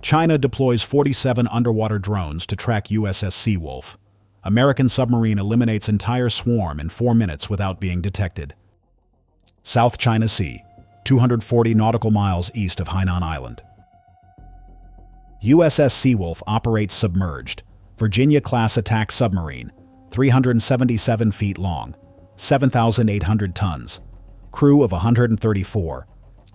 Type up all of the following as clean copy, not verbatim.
China deploys 47 underwater drones to track USS Seawolf. American submarine eliminates entire swarm in 4 minutes without being detected. South China Sea, 240 nautical miles east of Hainan Island. USS Seawolf operates submerged. Virginia-class attack submarine, 377 feet long, 7,800 tons. Crew of 134.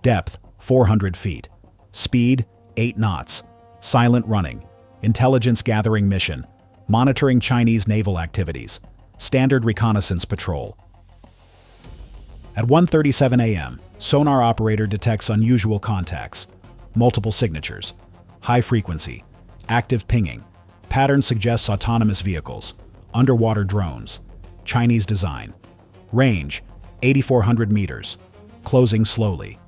Depth, 400 feet. Speed, 8 knots. Silent running. Intelligence gathering mission. Monitoring Chinese naval activities. Standard reconnaissance patrol. At 1:37 a.m., sonar operator detects unusual contacts. Multiple signatures. High frequency. Active pinging. Pattern suggests autonomous vehicles. Underwater drones. Chinese design. Range, 8,400 meters. Closing slowly.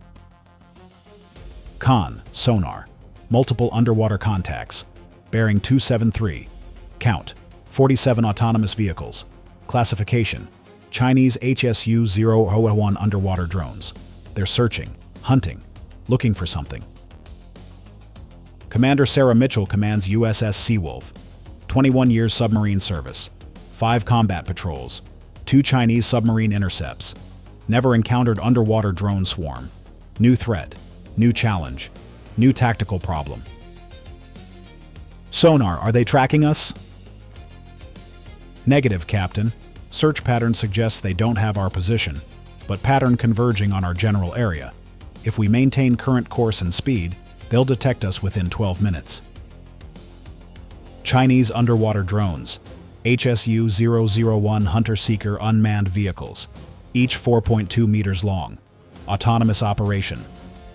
Con, sonar. Multiple underwater contacts. Bearing 273. Count, 47 autonomous vehicles. Classification, Chinese HSU-001 underwater drones. They're searching, hunting, looking for something. Commander Sarah Mitchell commands USS Seawolf. 21 years submarine service. 5 combat patrols. 2 Chinese submarine intercepts. Never encountered underwater drone swarm. New threat. New challenge. New tactical problem. Sonar, are they tracking us? Negative, Captain. Search pattern suggests they don't have our position, but pattern converging on our general area. If we maintain current course and speed, they'll detect us within 12 minutes. Chinese underwater drones. HSU-001 hunter-seeker unmanned vehicles, each 4.2 meters long. Autonomous operation.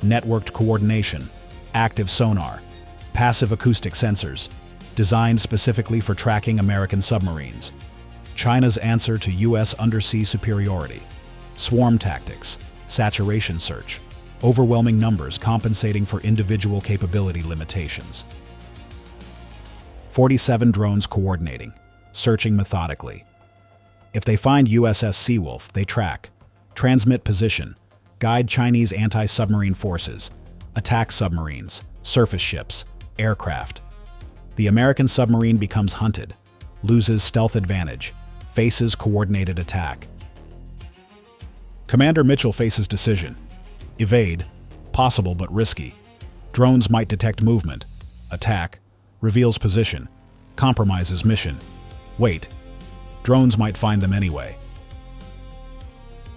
Networked coordination. Active sonar. Passive acoustic sensors. Designed specifically for tracking American submarines. China's answer to U.S. undersea superiority. Swarm tactics. Saturation search. Overwhelming numbers compensating for individual capability limitations. 47 drones coordinating. Searching methodically. If they find USS Seawolf, they track, transmit position, guide Chinese anti-submarine forces, attack submarines, surface ships, aircraft. The American submarine becomes hunted, loses stealth advantage, faces coordinated attack. Commander Mitchell faces decision. Evade, possible but risky. Drones might detect movement. Attack, reveals position, compromises mission. Wait, drones might find them anyway.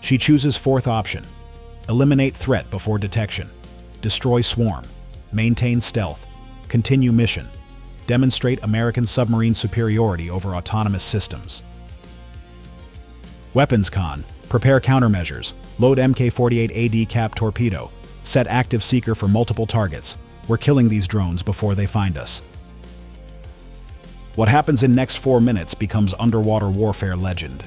She chooses fourth option. Eliminate threat before detection. Destroy swarm. Maintain stealth. Continue mission. Demonstrate American submarine superiority over autonomous systems. Weapons con. Prepare countermeasures. Load Mk-48 ADCAP torpedo. Set active seeker for multiple targets. We're killing these drones before they find us. What happens in next 4 minutes becomes underwater warfare legend.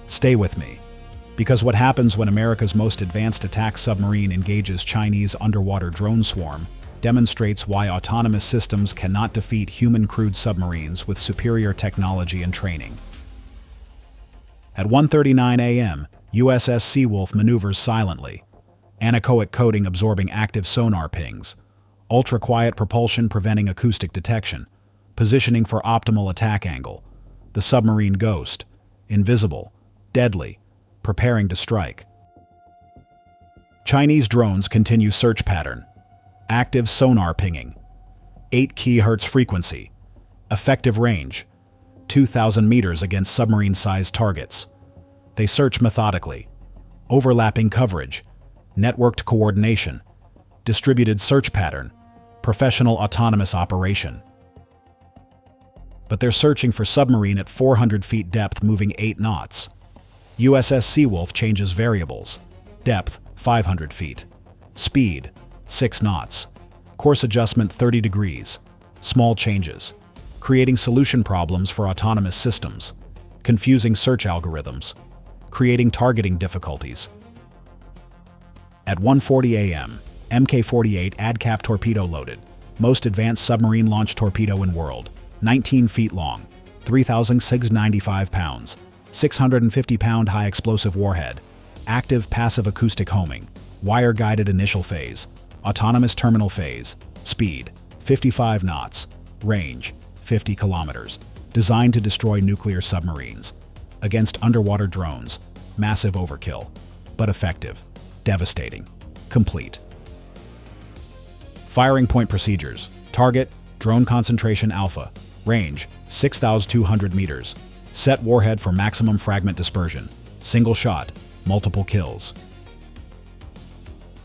Stay with me, because what happens when America's most advanced attack submarine engages Chinese underwater drone swarm demonstrates why autonomous systems cannot defeat human-crewed submarines with superior technology and training. At 1:39 a.m., USS Seawolf maneuvers silently. Anechoic coating absorbing active sonar pings. Ultra-quiet propulsion preventing acoustic detection. Positioning for optimal attack angle. The submarine ghost. Invisible. Deadly. Preparing to strike. Chinese drones continue search pattern. Active sonar pinging. 8 kHz frequency. Effective range. 2,000 meters against submarine-sized targets. They search methodically. Overlapping coverage. Networked coordination. Distributed search pattern. Professional autonomous operation. But they're searching for submarine at 400 feet depth moving 8 knots. USS Seawolf changes variables. Depth, 500 feet. Speed, 6 knots. Course adjustment 30 degrees. Small changes. Creating solution problems for autonomous systems. Confusing search algorithms. Creating targeting difficulties. At 1:40 a.m., Mk-48 ADCAP torpedo loaded. Most advanced submarine launch torpedo in world. 19 feet long, 3,695 pounds, 650-pound high-explosive warhead, active passive acoustic homing, wire-guided initial phase, Autonomous terminal phase. Speed, 55 knots. Range, 50 kilometers. Designed to destroy nuclear submarines. Against underwater drones. Massive overkill. But effective. Devastating. Complete. Firing point procedures. Target, drone concentration alpha. Range, 6,200 meters. Set warhead for maximum fragment dispersion. Single shot, multiple kills.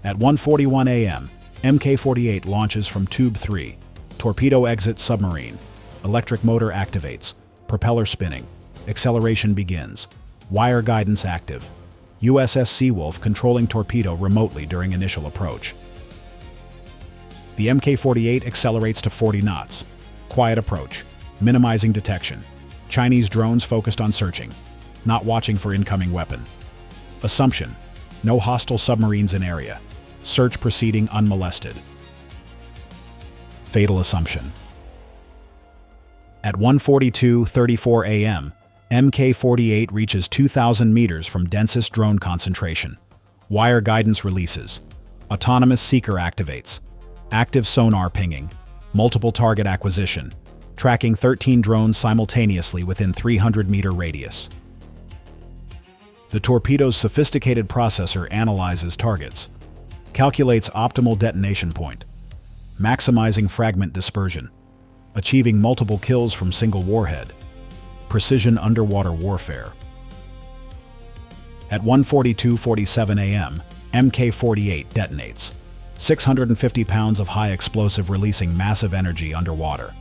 At 1:41 a.m., Mk-48 launches from Tube 3. Torpedo exits submarine. Electric motor activates. Propeller spinning. Acceleration begins. Wire guidance active. USS Seawolf controlling torpedo remotely during initial approach. The Mk-48 accelerates to 40 knots. Quiet approach. Minimizing detection. Chinese drones focused on searching, not watching for incoming weapon. Assumption: no hostile submarines in area. Search proceeding unmolested. Fatal assumption. At 1:42:34 a.m., Mk-48 reaches 2,000 meters from densest drone concentration. Wire guidance releases. Autonomous seeker activates. Active sonar pinging. Multiple target acquisition. Tracking 13 drones simultaneously within 300-meter radius. The torpedo's sophisticated processor analyzes targets. Calculates optimal detonation point. Maximizing fragment dispersion. Achieving multiple kills from single warhead. Precision underwater warfare. At 1:42:47 a.m., Mk-48 detonates. 650 pounds of high explosive releasing massive energy underwater.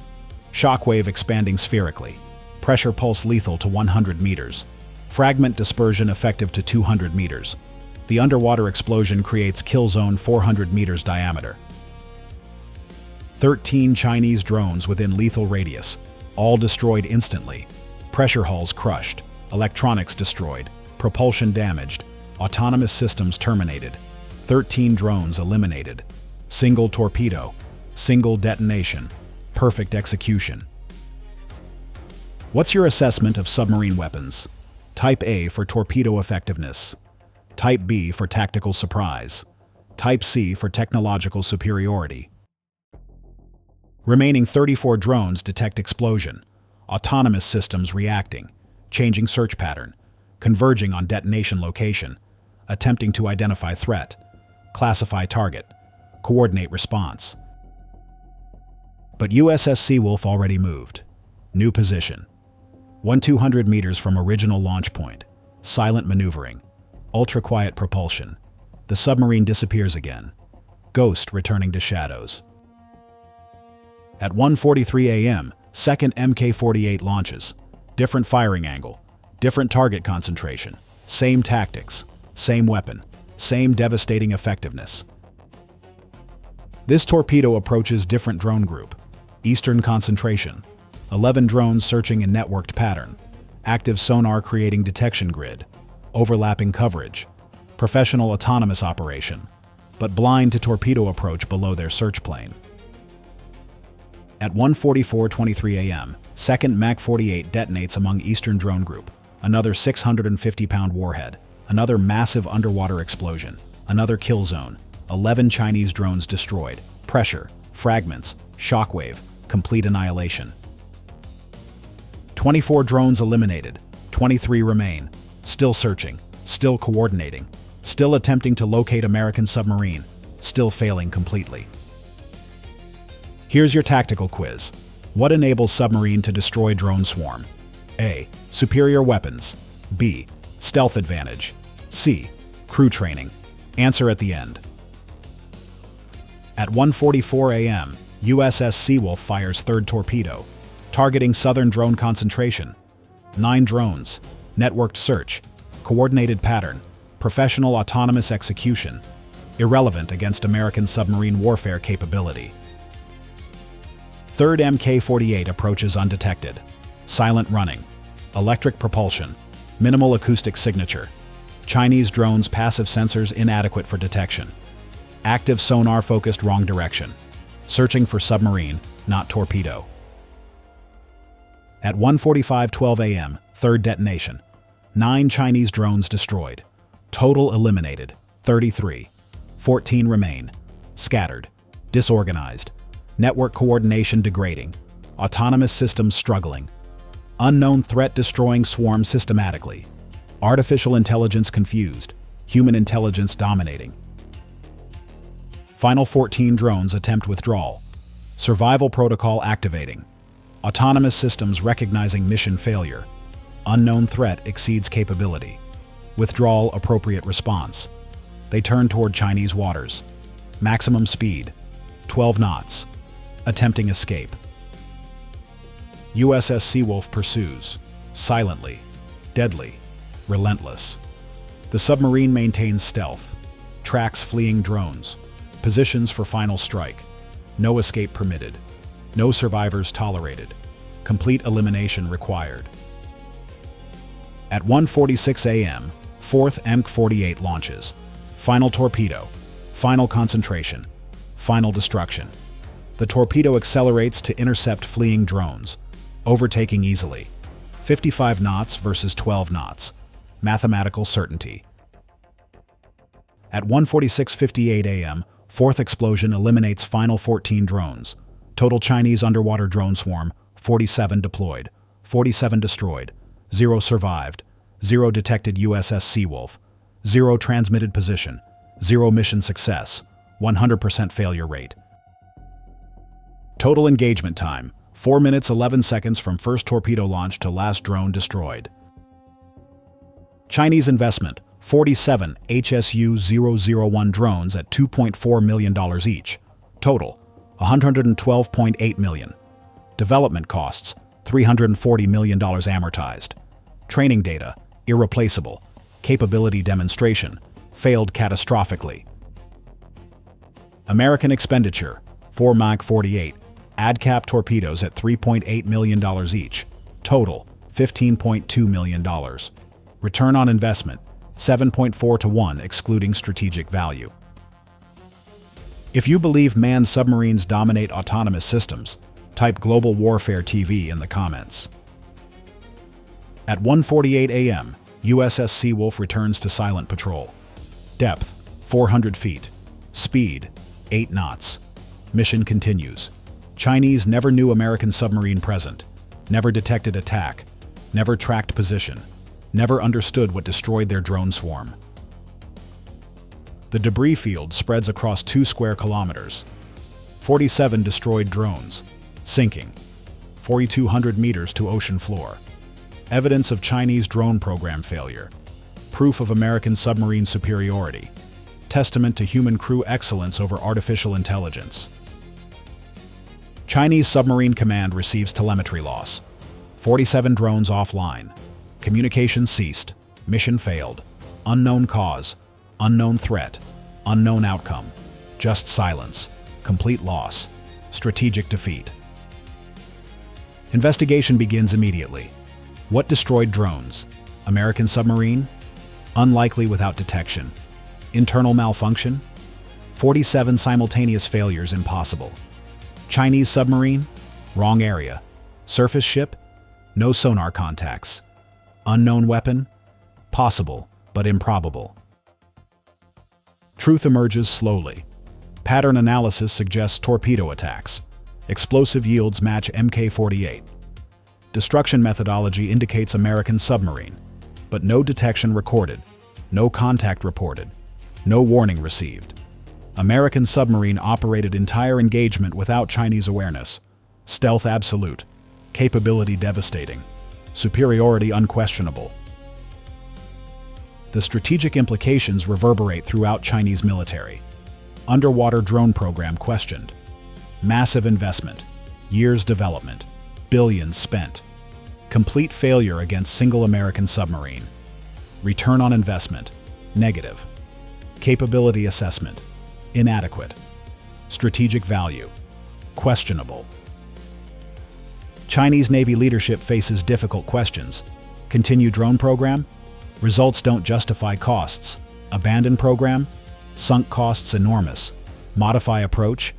Shockwave expanding spherically. Pressure pulse lethal to 100 meters. Fragment dispersion effective to 200 meters. The underwater explosion creates kill zone 400 meters diameter. 13 Chinese drones within lethal radius, all destroyed instantly. Pressure hulls crushed, electronics destroyed, propulsion damaged, autonomous systems terminated. 13 drones eliminated. Single torpedo, single detonation, perfect execution. What's your assessment of submarine weapons? Type A for torpedo effectiveness. Type B for tactical surprise. Type C for technological superiority. Remaining 34 drones detect explosion. Autonomous systems reacting, changing search pattern, converging on detonation location, attempting to identify threat, classify target, coordinate response. But USS Seawolf already moved. New position. 200 meters from original launch point. Silent maneuvering. Ultra-quiet propulsion. The submarine disappears again. Ghost returning to shadows. At 1:43 a.m., second Mk-48 launches. Different firing angle. Different target concentration. Same tactics. Same weapon. Same devastating effectiveness. This torpedo approaches different drone group. Eastern concentration. 11 drones searching in networked pattern. Active sonar creating detection grid. Overlapping coverage. Professional autonomous operation. But blind to torpedo approach below their search plane. At 1:44:23 a.m., second Mk-48 detonates among Eastern drone group. Another 650-pound warhead. Another massive underwater explosion. Another kill zone. 11 Chinese drones destroyed. Pressure, fragments, shockwave, complete annihilation. 24 drones eliminated. 23 remain. Still searching. Still coordinating. Still attempting to locate American submarine. Still failing completely. Here's your tactical quiz. What enables submarine to destroy drone swarm? A. Superior weapons. B. Stealth advantage. C. Crew training. Answer at the end. At 1:44 a.m., USS Seawolf fires third torpedo, targeting southern drone concentration. 9 drones. Networked search. Coordinated pattern. Professional autonomous execution. Irrelevant against American submarine warfare capability. Third Mk-48 approaches undetected. Silent running. Electric propulsion. Minimal acoustic signature. Chinese drones' passive sensors inadequate for detection. Active sonar focused wrong direction. Searching for submarine, not torpedo. At 1:45:12 a.m., third detonation. 9 Chinese drones destroyed. Total eliminated, 33. 14 remain. scattered, disorganized, network coordination degrading, autonomous systems struggling, unknown threat destroying swarms systematically, artificial intelligence confused, human intelligence dominating. Final 14 drones attempt withdrawal, survival protocol activating, autonomous systems recognizing mission failure, unknown threat exceeds capability, withdrawal appropriate response. They turn toward Chinese waters. Maximum speed, 12 knots. Attempting escape. USS Seawolf pursues, silently, deadly, relentless. The submarine maintains stealth, tracks fleeing drones, positions for final strike. No escape permitted. No survivors tolerated. Complete elimination required. At 1:46 a.m., 4th MK-48 launches. Final torpedo. Final concentration. Final destruction. The torpedo accelerates to intercept fleeing drones, overtaking easily. 55 knots versus 12 knots. Mathematical certainty. At 1:46:58 a.m., 4th explosion eliminates final 14 drones. Total Chinese underwater drone swarm, 47 deployed, 47 destroyed, 0 survived, 0 detected USS Seawolf, 0 transmitted position, 0 mission success, 100% failure rate. Total engagement time, 4 minutes 11 seconds from first torpedo launch to last drone destroyed. Chinese investment, 47 HSU-001 drones at $2.4 million each. Total, $112.8 million. Development costs, $340 million amortized. Training data, irreplaceable. Capability demonstration, failed catastrophically. American expenditure, 4 MK-48, ADCAP torpedoes at $3.8 million each. Total, $15.2 million. Return on investment, 7.4 to 1 excluding strategic value. If you believe manned submarines dominate autonomous systems, type Global Warfare TV in the comments. At 1:48 a.m., USS Seawolf returns to silent patrol. Depth, 400 feet. Speed, 8 knots. Mission continues. Chinese never knew American submarine present, never detected attack, never tracked position, never understood what destroyed their drone swarm. The debris field spreads across 2 square kilometers. 47 destroyed drones, sinking. 4,200 meters to ocean floor. Evidence of Chinese drone program failure. Proof of American submarine superiority. Testament to human crew excellence over artificial intelligence. Chinese submarine command receives telemetry loss. 47 drones offline. Communication ceased. Mission failed. Unknown cause. Unknown threat. Unknown outcome. Just silence. Complete loss. Strategic defeat. Investigation begins immediately. What destroyed drones? American submarine? Unlikely without detection. Internal malfunction? 47 simultaneous failures impossible. Chinese submarine? Wrong area. Surface ship? No sonar contacts. Unknown weapon? Possible, but improbable. Truth emerges slowly. Pattern analysis suggests torpedo attacks. Explosive yields match MK-48. Destruction methodology indicates American submarine, but no detection recorded, no contact reported, no warning received. American submarine operated entire engagement without Chinese awareness. Stealth absolute. Capability devastating. Superiority unquestionable. The strategic implications reverberate throughout Chinese military. Underwater drone program questioned. Massive investment. Years development. Billions spent. Complete failure against single American submarine. Return on investment. Negative. Capability assessment. Inadequate. Strategic value. Questionable. Chinese Navy leadership faces difficult questions. Continue drone program? Results don't justify costs. Abandon program? Sunk costs enormous. Modify approach?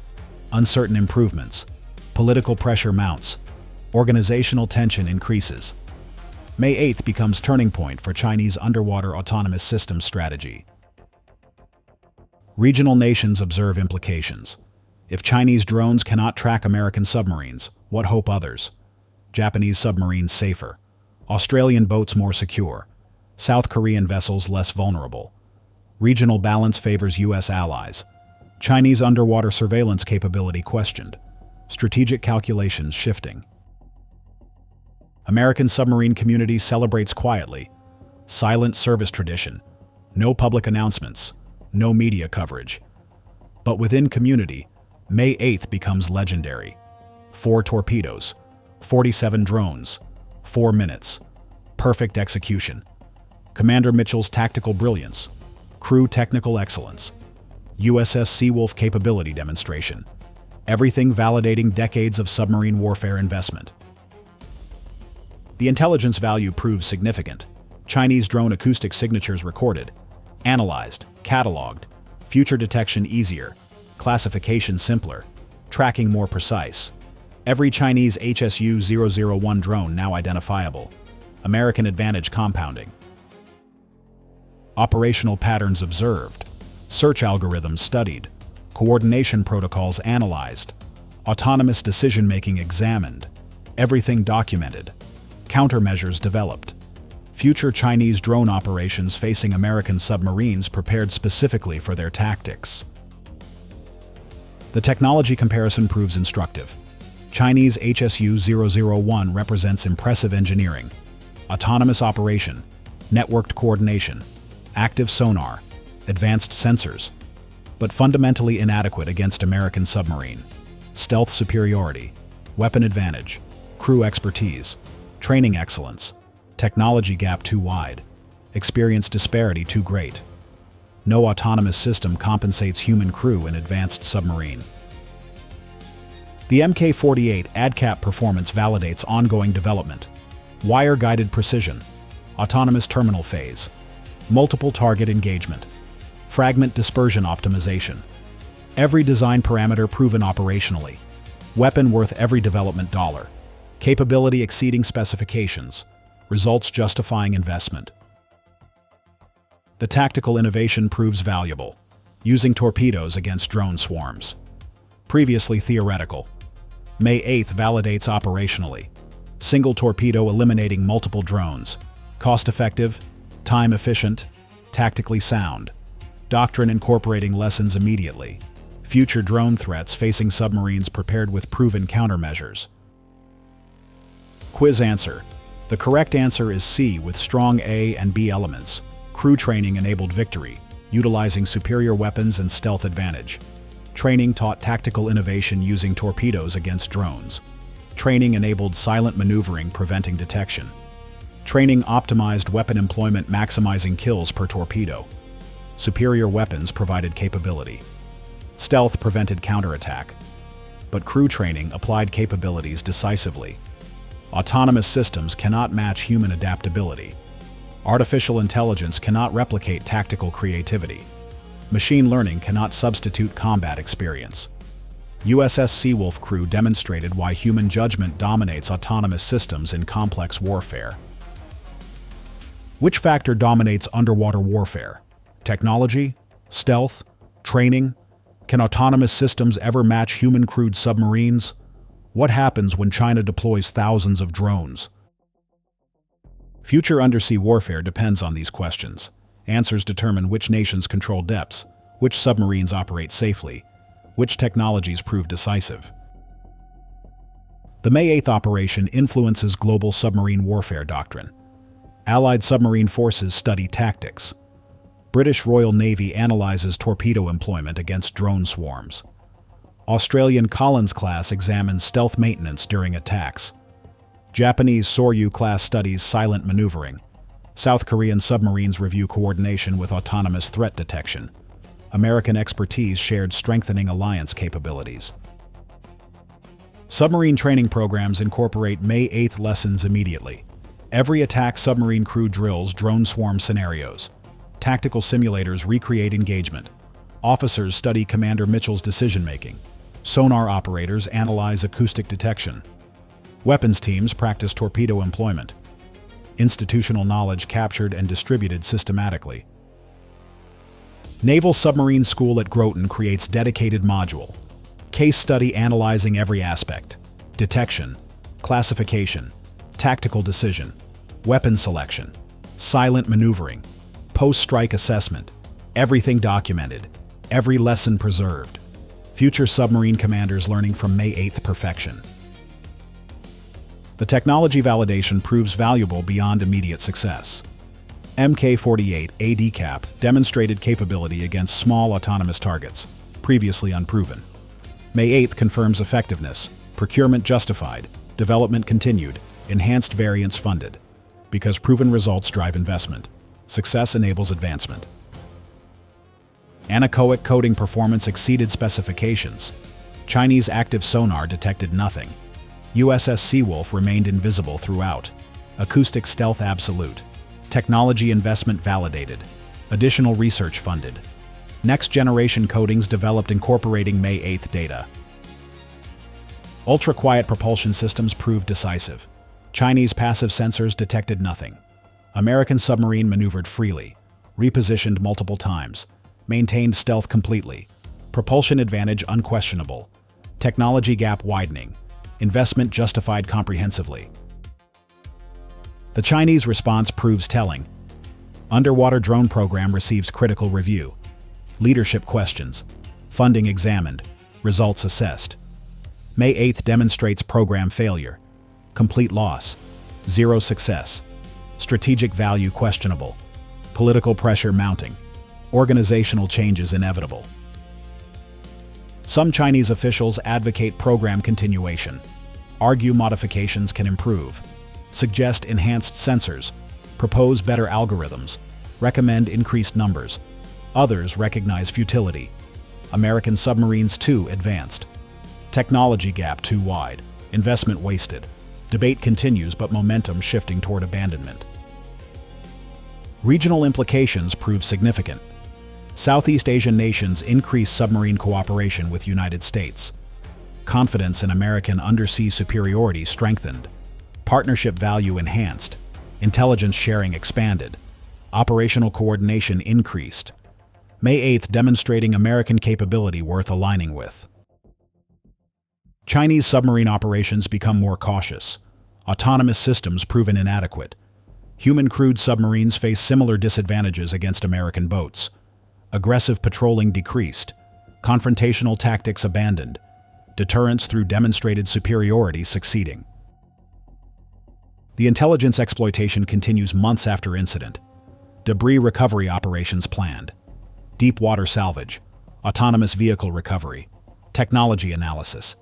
Uncertain improvements. Political pressure mounts. Organizational tension increases. May 8th becomes turning point for Chinese underwater autonomous systems strategy. Regional nations observe implications. If Chinese drones cannot track American submarines, what hope others? Japanese submarines safer. Australian boats more secure. South Korean vessels less vulnerable. Regional balance favors U.S. allies. Chinese underwater surveillance capability questioned. Strategic calculations shifting. American submarine community celebrates quietly. Silent service tradition. No public announcements. No media coverage. But within community, May 8th becomes legendary. 4 torpedoes. 47 drones. 4 minutes. Perfect execution. Commander Mitchell's tactical brilliance. Crew technical excellence. USS Seawolf capability demonstration. Everything validating decades of submarine warfare investment. The intelligence value proves significant. Chinese drone acoustic signatures recorded, analyzed, cataloged, future detection easier, classification simpler, tracking more precise. Every Chinese HSU-001 drone now identifiable. American advantage compounding. Operational patterns observed. Search algorithms studied. Coordination protocols analyzed. Autonomous decision-making examined. Everything documented. Countermeasures developed. Future Chinese drone operations facing American submarines prepared specifically for their tactics. The technology comparison proves instructive. Chinese HSU-001 represents impressive engineering, autonomous operation, networked coordination, active sonar, advanced sensors, but fundamentally inadequate against American submarine. Stealth superiority, weapon advantage, crew expertise, training excellence, technology gap too wide, experience disparity too great. No autonomous system compensates human crew in advanced submarine. The Mk-48 ADCAP performance validates ongoing development. Wire-guided precision, autonomous terminal phase, multiple target engagement, fragment dispersion optimization. Every design parameter proven operationally. Weapon worth every development dollar. Capability exceeding specifications. Results justifying investment. The tactical innovation proves valuable. Using torpedoes against drone swarms. Previously theoretical. May 8th validates operationally. Single torpedo eliminating multiple drones. Cost-effective, time-efficient, tactically sound. Doctrine incorporating lessons immediately. Future drone threats facing submarines prepared with proven countermeasures. Quiz answer. The correct answer is C with strong A and B elements. Crew training enabled victory, utilizing superior weapons and stealth advantage. Training taught tactical innovation using torpedoes against drones. Training enabled silent maneuvering preventing detection. Training optimized weapon employment maximizing kills per torpedo. Superior weapons provided capability. Stealth prevented counterattack. But crew training applied capabilities decisively. Autonomous systems cannot match human adaptability. Artificial intelligence cannot replicate tactical creativity. Machine learning cannot substitute combat experience. USS Seawolf crew demonstrated why human judgment dominates autonomous systems in complex warfare. Which factor dominates underwater warfare? Technology? Stealth? Training? Can autonomous systems ever match human-crewed submarines? What happens when China deploys thousands of drones? Future undersea warfare depends on these questions. Answers determine which nations control depths, which submarines operate safely, which technologies prove decisive. The May 8th operation influences global submarine warfare doctrine. Allied submarine forces study tactics. British Royal Navy analyzes torpedo employment against drone swarms. Australian Collins-class examines stealth maintenance during attacks. Japanese Soryu-class studies silent maneuvering. South Korean submarines review coordination with autonomous threat detection. American expertise shared strengthening alliance capabilities. Submarine training programs incorporate May 8th lessons immediately. Every attack submarine crew drills drone swarm scenarios. Tactical simulators recreate engagement. Officers study Commander Mitchell's decision-making. Sonar operators analyze acoustic detection. Weapons teams practice torpedo employment. Institutional knowledge captured and distributed systematically. Naval Submarine School at Groton creates dedicated module. Case study analyzing every aspect. Detection, classification, tactical decision, weapon selection, silent maneuvering, post-strike assessment. Everything documented, every lesson preserved. Future submarine commanders learning from May 8th perfection. The technology validation proves valuable beyond immediate success. Mk-48 ADCAP demonstrated capability against small autonomous targets, previously unproven. May 8th confirms effectiveness, procurement justified, development continued, enhanced variants funded. Because proven results drive investment. Success enables advancement. Anechoic coating performance exceeded specifications. Chinese active sonar detected nothing. USS Seawolf remained invisible throughout. Acoustic stealth absolute. Technology investment validated. Additional research funded. Next-generation coatings developed incorporating May 8th data. Ultra-quiet propulsion systems proved decisive. Chinese passive sensors detected nothing. American submarine maneuvered freely, repositioned multiple times, maintained stealth completely. Propulsion advantage unquestionable. Technology gap widening. Investment justified comprehensively. The Chinese response proves telling. Underwater drone program receives critical review. Leadership questions. Funding examined. Results assessed. May 8th demonstrates program failure. Complete loss. Zero success. Strategic value questionable. Political pressure mounting. Organizational changes inevitable. Some Chinese officials advocate program continuation. Argue modifications can improve. Suggest enhanced sensors. Propose better algorithms. Recommend increased numbers. Others recognize futility. American submarines too advanced. Technology gap too wide. Investment wasted. Debate continues but momentum shifting toward abandonment. Regional implications prove significant. Southeast Asian nations increase submarine cooperation with United States. Confidence in American undersea superiority strengthened. Partnership value enhanced. Intelligence sharing expanded. Operational coordination increased. May 8th demonstrating American capability worth aligning with. Chinese submarine operations become more cautious. Autonomous systems proven inadequate. Human-crewed submarines face similar disadvantages against American boats. Aggressive patrolling decreased. Confrontational tactics abandoned. Deterrence through demonstrated superiority succeeding. The intelligence exploitation continues months after incident. Debris recovery operations planned. Deep water salvage. Autonomous vehicle recovery. Technology analysis.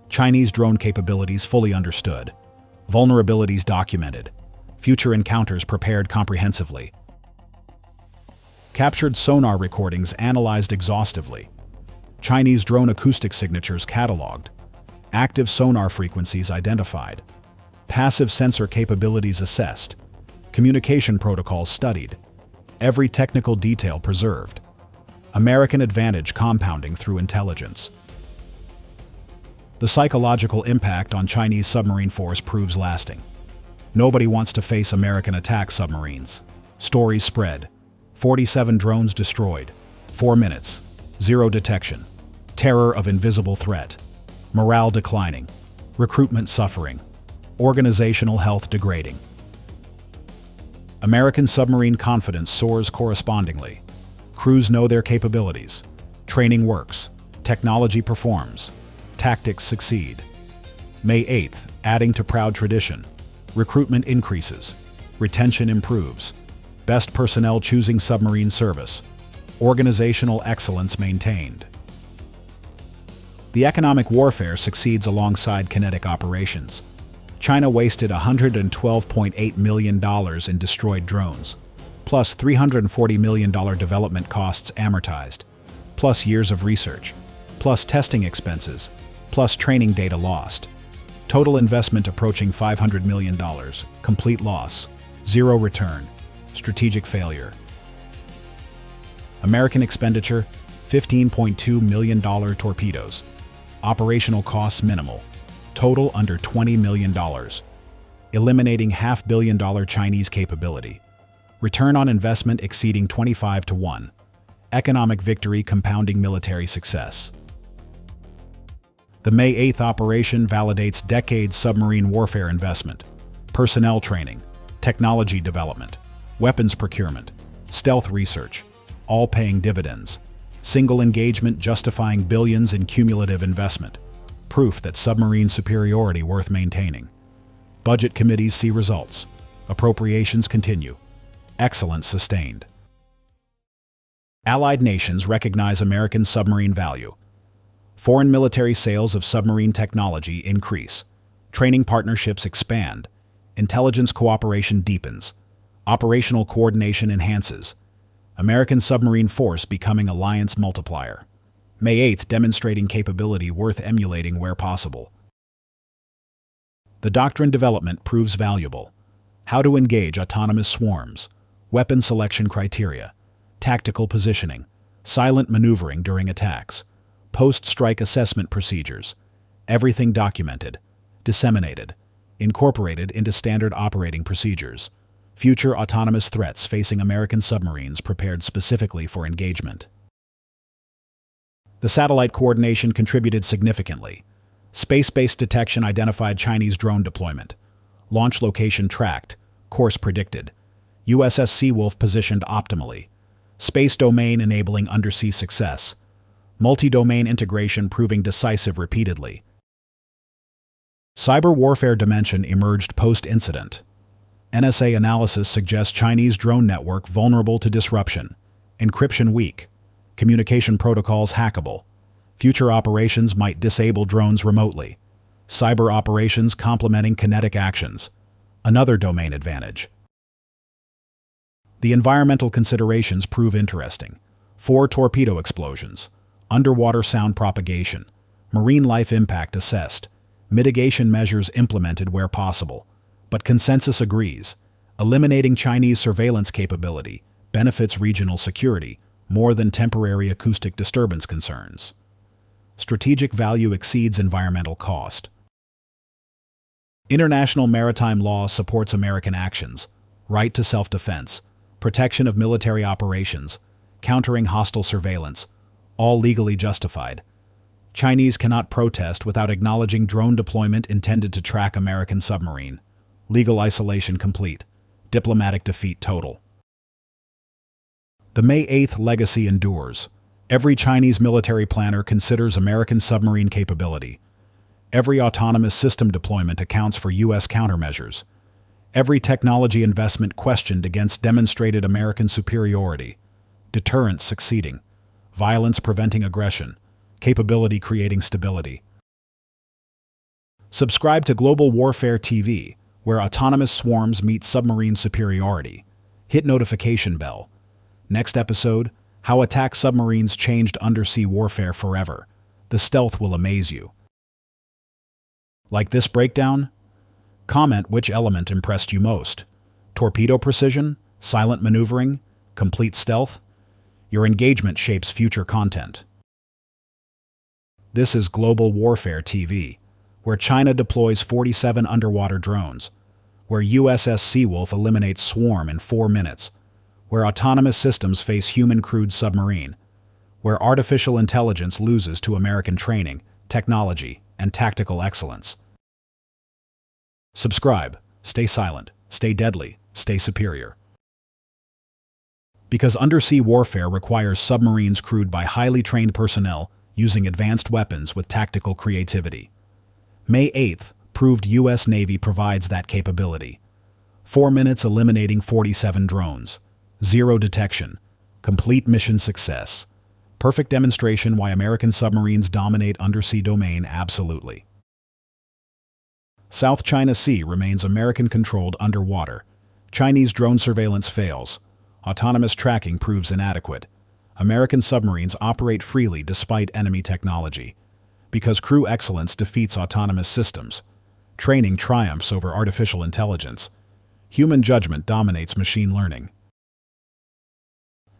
Chinese drone capabilities fully understood. Vulnerabilities documented. Future encounters prepared comprehensively. Captured sonar recordings analyzed exhaustively. Chinese drone acoustic signatures cataloged. Active sonar frequencies identified. Passive sensor capabilities assessed. Communication protocols studied. Every technical detail preserved. American advantage compounding through intelligence. The psychological impact on Chinese submarine force proves lasting. Nobody wants to face American attack submarines. Stories spread. 47 drones destroyed. 4 minutes. Zero detection. Terror of invisible threat. Morale declining. Recruitment suffering. Organizational health degrading. American submarine confidence soars correspondingly. Crews know their capabilities. Training works. Technology performs. Tactics succeed. May 8th, adding to proud tradition. Recruitment increases. Retention improves. Best personnel choosing submarine service. Organizational excellence maintained. The economic warfare succeeds alongside kinetic operations. China wasted $112.8 million in destroyed drones, plus $340 million development costs amortized, plus years of research, plus testing expenses, plus training data lost. Total investment approaching $500 million, complete loss, zero return, strategic failure. American expenditure, $15.2 million torpedoes. Operational costs minimal. Total under $20 million. Eliminating $500 million Chinese capability. Return on investment exceeding 25 to 1. Economic victory compounding military success. The May 8th operation validates decades submarine warfare investment, personnel training, technology development, weapons procurement, stealth research, all paying dividends. Single engagement justifying billions in cumulative investment. Proof that submarine superiority worth maintaining. Budget committees see results. Appropriations continue. Excellence sustained. Allied nations recognize American submarine value. Foreign military sales of submarine technology increase. Training partnerships expand. Intelligence cooperation deepens. Operational coordination enhances. American submarine force becoming alliance multiplier. May 8th demonstrating capability worth emulating where possible. The doctrine development proves valuable. How to engage autonomous swarms, weapon selection criteria, tactical positioning, silent maneuvering during attacks, post-strike assessment procedures, everything documented, disseminated, incorporated into standard operating procedures. Future autonomous threats facing American submarines prepared specifically for engagement. The satellite coordination contributed significantly. Space-based detection identified Chinese drone deployment. Launch location tracked. Course predicted. USS Seawolf positioned optimally. Space domain enabling undersea success. Multi-domain integration proving decisive repeatedly. Cyber warfare dimension emerged post-incident. NSA analysis suggests Chinese drone network vulnerable to disruption. Encryption weak. Communication protocols hackable. Future operations might disable drones remotely. Cyber operations complementing kinetic actions. Another domain advantage. The environmental considerations prove interesting. 4 torpedo explosions. Underwater sound propagation. Marine life impact assessed. Mitigation measures implemented where possible. But consensus agrees. Eliminating Chinese surveillance capability benefits regional security more than temporary acoustic disturbance concerns. Strategic value exceeds environmental cost. International maritime law supports American actions, right to self-defense, protection of military operations, countering hostile surveillance, all legally justified. Chinese cannot protest without acknowledging drone deployment intended to track American submarine. Legal isolation complete. Diplomatic defeat total. The May 8th legacy endures. Every Chinese military planner considers American submarine capability. Every autonomous system deployment accounts for U.S. countermeasures. Every technology investment questioned against demonstrated American superiority. Deterrence succeeding. Violence preventing aggression. Capability creating stability. Subscribe to Global Warfare TV, where autonomous swarms meet submarine superiority. Hit notification bell. Next episode, how attack submarines changed undersea warfare forever. The stealth will amaze you. Like this breakdown? Comment which element impressed you most. Torpedo precision? Silent maneuvering? Complete stealth? Your engagement shapes future content. This is Global Warfare TV, where China deploys 47 underwater drones, where USS Seawolf eliminates swarm in 4 minutes, where autonomous systems face human-crewed submarine, where artificial intelligence loses to American training, technology, and tactical excellence. Subscribe, stay silent, stay deadly, stay superior. Because undersea warfare requires submarines crewed by highly trained personnel using advanced weapons with tactical creativity. May 8th proved U.S. Navy provides that capability. 4 minutes eliminating 47 drones. 0 detection. Complete mission success. Perfect demonstration why American submarines dominate undersea domain absolutely. South China Sea remains American-controlled underwater. Chinese drone surveillance fails. Autonomous tracking proves inadequate. American submarines operate freely despite enemy technology. Because crew excellence defeats autonomous systems. Training triumphs over artificial intelligence. Human judgment dominates machine learning.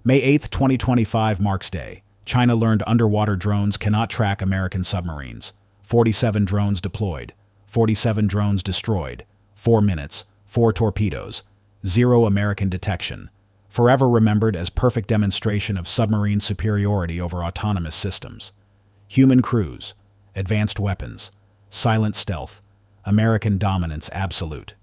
May 8, 2025 marks day. China learned underwater drones cannot track American submarines. 47 drones deployed. 47 drones destroyed. 4 minutes. 4 torpedoes. 0 American detection. forever remembered as perfect demonstration of submarine superiority over autonomous systems. Human crews, advanced weapons, silent stealth, American dominance absolute.